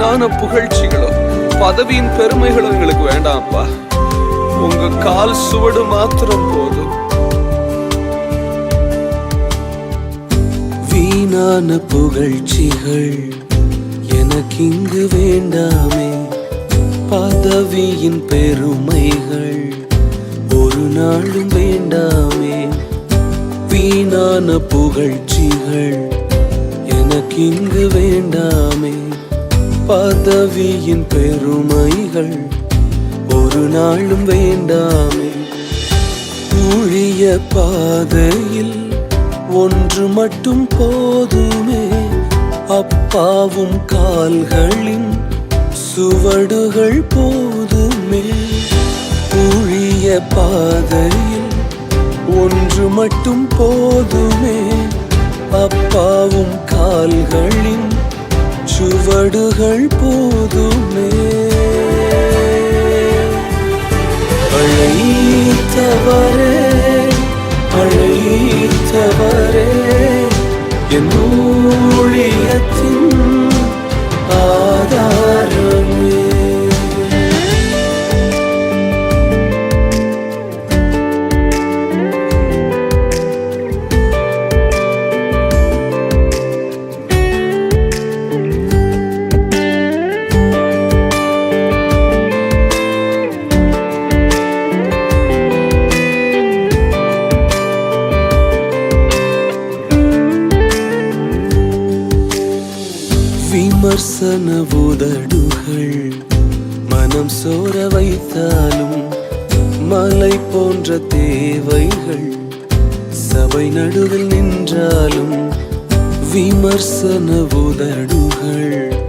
வீணான புகழ்ச்சிகளோ பதவியின் பெருமைகளோ எங்களுக்கு வேண்டாம்ப்பா. உங்க கால் சுவடு மாத்திரம் போதும். வீணான புகழ்ச்சிகள் எனக்கு இங்கு வேண்டாமே. பதவியின் பெருமைகள் ஒரு நாளும் வேண்டாமே. வீணான புகழ்ச்சிகள் எனக்கு இங்கு வேண்டாமே. பதவியின் பெருமைகள் ஒரு நாளும் வேண்டாமே. ஊழிய பாதையில் ஒன்று மட்டும் போதுமே. அப்பாவும் கால்களின் சுவடுகள் போதுமே. ஊழிய பாதையில் ஒன்று மட்டும் போதுமே. அப்பாவும் கால்களின் சுவடுகள் போதுமே. அழைத்தவரே அழைத்தவரே என் ஊழியத்தின் ஆதாரமே. விமர்சன உதடுகள் மனம் சோர வைத்தாலும், மலை போன்ற தேவைகள் சபை நடுவில் நின்றாலும், விமர்சன உதடுகள்